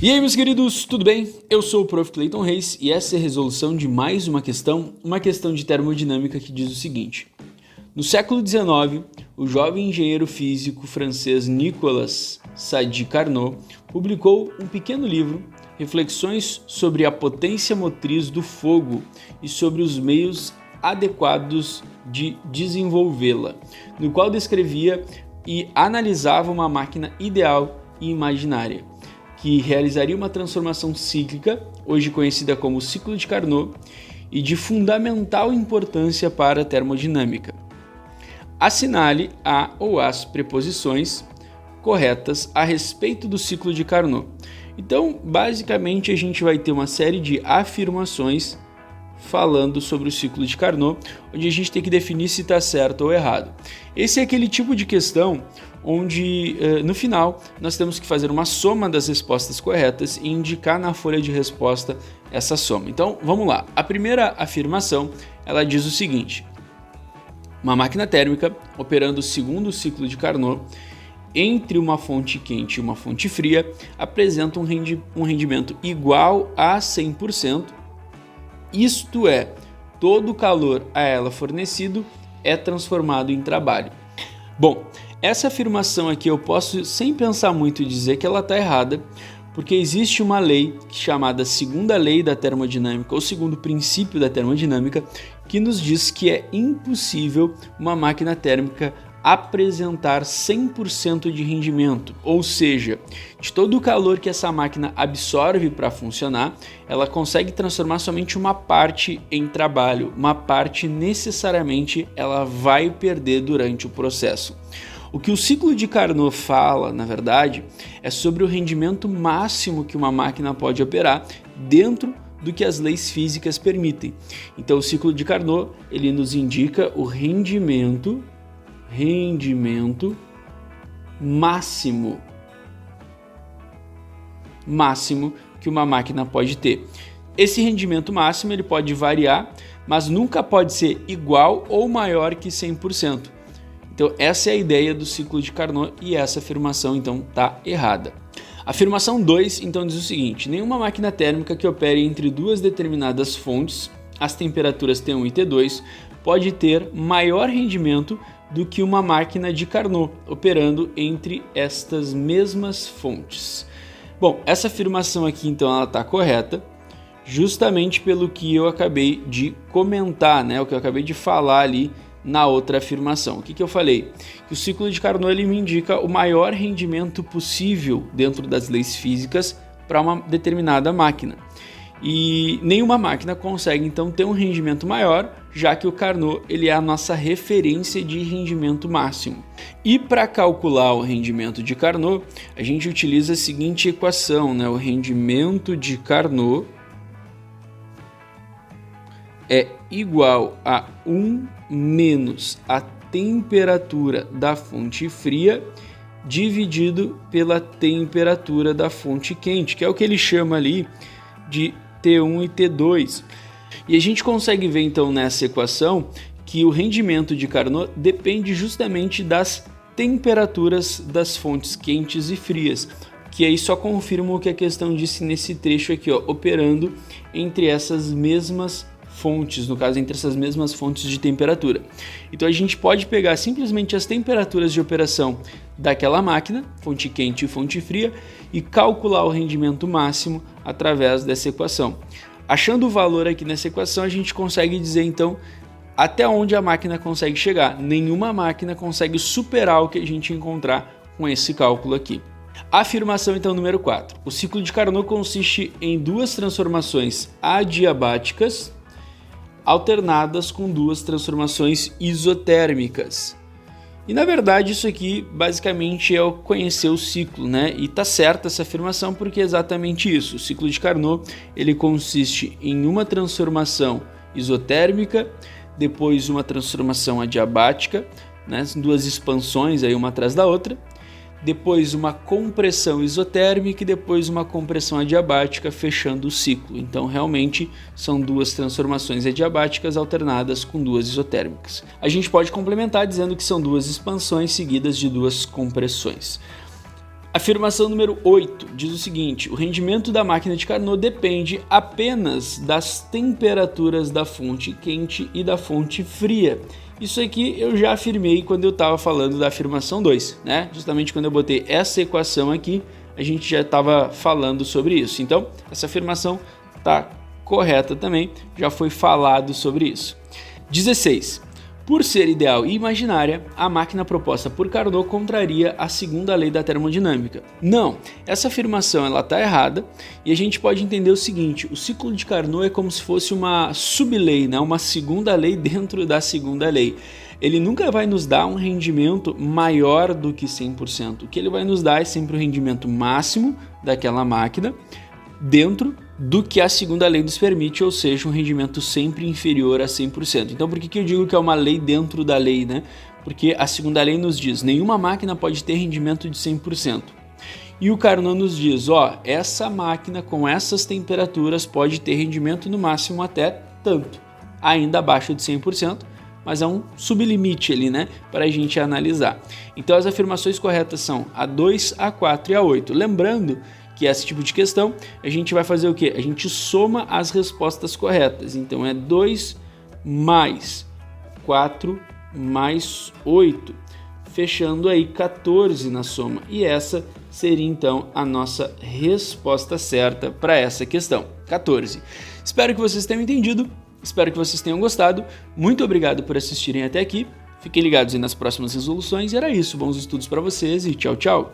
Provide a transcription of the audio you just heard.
E aí, meus queridos, tudo bem? Eu sou o Prof. Clayton Reis e essa é a resolução de mais uma questão de termodinâmica que diz o seguinte. No século XIX, o jovem engenheiro físico francês Nicolas Sadi Carnot publicou um pequeno livro, Reflexões sobre a potência motriz do fogo e sobre os meios adequados de desenvolvê-la, no qual descrevia e analisava uma máquina ideal e imaginária, que realizaria uma transformação cíclica, hoje conhecida como ciclo de Carnot, e de fundamental importância para a termodinâmica. Assinale a ou as preposições corretas a respeito do ciclo de Carnot. Então, basicamente, a gente vai ter uma série de afirmações falando sobre o ciclo de Carnot, onde a gente tem que definir se está certo ou errado. Esse é aquele tipo de questão onde, no final, nós temos que fazer uma soma das respostas corretas e indicar na folha de resposta essa soma. Então, vamos lá. A primeira afirmação, ela diz o seguinte: uma máquina térmica operando segundo o ciclo de Carnot entre uma fonte quente e uma fonte fria apresenta um rendimento igual a 100%, isto é, todo o calor a ela fornecido é transformado em trabalho. Bom, essa afirmação aqui eu posso, sem pensar muito, dizer que ela está errada, porque existe uma lei chamada segunda lei da termodinâmica, ou segundo princípio da termodinâmica, que nos diz que é impossível uma máquina térmica apresentar 100% de rendimento, ou seja, de todo o calor que essa máquina absorve para funcionar, ela consegue transformar somente uma parte em trabalho, uma parte necessariamente ela vai perder durante o processo. O que o ciclo de Carnot fala, na verdade, é sobre o rendimento máximo que uma máquina pode operar dentro do que as leis físicas permitem. Então, o ciclo de Carnot, ele nos indica o rendimento máximo que uma máquina pode ter. Esse rendimento máximo ele pode variar, mas nunca pode ser igual ou maior que 100%. Então essa é a ideia do ciclo de Carnot e essa afirmação então está errada. Afirmação 2 então diz o seguinte: nenhuma máquina térmica que opere entre duas determinadas fontes, as temperaturas T1 e T2, pode ter maior rendimento do que uma máquina de Carnot operando entre estas mesmas fontes. Bom, essa afirmação aqui então ela está correta, justamente pelo que eu acabei de comentar, né? O que eu acabei de falar ali na outra afirmação. O que eu falei? Que o ciclo de Carnot ele me indica o maior rendimento possível dentro das leis físicas para uma determinada máquina. E nenhuma máquina consegue então ter um rendimento maior, já que o Carnot ele é a nossa referência de rendimento máximo. E para calcular o rendimento de Carnot, a gente utiliza a seguinte equação, né? O rendimento de Carnot é igual a 1 menos a temperatura da fonte fria dividido pela temperatura da fonte quente, que é o que ele chama ali de T1 e T2. E a gente consegue ver então nessa equação que o rendimento de Carnot depende justamente das temperaturas das fontes quentes e frias, que aí só confirma o que a questão disse nesse trecho aqui, ó, operando entre essas mesmas fontes, no caso entre essas mesmas fontes de temperatura. Então a gente pode pegar simplesmente as temperaturas de operação daquela máquina, fonte quente e fonte fria, e calcular o rendimento máximo através dessa equação. Achando o valor aqui nessa equação, a gente consegue dizer então até onde a máquina consegue chegar. Nenhuma máquina consegue superar o que a gente encontrar com esse cálculo aqui. Afirmação então número 4. O ciclo de Carnot consiste em duas transformações adiabáticas alternadas com duas transformações isotérmicas. E na verdade isso aqui basicamente é o conhecer o ciclo, né? E tá certa essa afirmação porque é exatamente isso. O ciclo de Carnot ele consiste em uma transformação isotérmica, depois uma transformação adiabática, né? Duas expansões aí uma atrás da outra, depois uma compressão isotérmica e depois uma compressão adiabática, fechando o ciclo. Então realmente são duas transformações adiabáticas alternadas com duas isotérmicas. A gente pode complementar dizendo que são duas expansões seguidas de duas compressões. Afirmação número 8 diz o seguinte: o rendimento da máquina de Carnot depende apenas das temperaturas da fonte quente e da fonte fria. Isso aqui eu já afirmei quando eu estava falando da afirmação 2, né? Justamente quando eu botei essa equação aqui, a gente já estava falando sobre isso. Então, essa afirmação está correta também, já foi falado sobre isso. 16. Por ser ideal e imaginária, a máquina proposta por Carnot contraria a segunda lei da termodinâmica. Não, essa afirmação está errada e a gente pode entender o seguinte: o ciclo de Carnot é como se fosse uma sublei, né? Uma segunda lei dentro da segunda lei. Ele nunca vai nos dar um rendimento maior do que 100%. O que ele vai nos dar é sempre o rendimento máximo daquela máquina dentro do que a segunda lei nos permite, ou seja, um rendimento sempre inferior a 100%. Então, por que eu digo que é uma lei dentro da lei, né? Porque a segunda lei nos diz: nenhuma máquina pode ter rendimento de 100%. E o Carnot nos diz: essa máquina com essas temperaturas pode ter rendimento no máximo até tanto, ainda abaixo de 100%, mas é um sublimite ali, né, para a gente analisar. Então, as afirmações corretas são a 2, a 4 e a 8. Lembrando que esse tipo de questão, a gente vai fazer o quê? A gente soma as respostas corretas. Então, é 2 mais 4 mais 8, fechando aí 14 na soma. E essa seria, então, a nossa resposta certa para essa questão, 14. Espero que vocês tenham entendido, espero que vocês tenham gostado. Muito obrigado por assistirem até aqui. Fiquem ligados aí nas próximas resoluções. E era isso, bons estudos para vocês e tchau, tchau!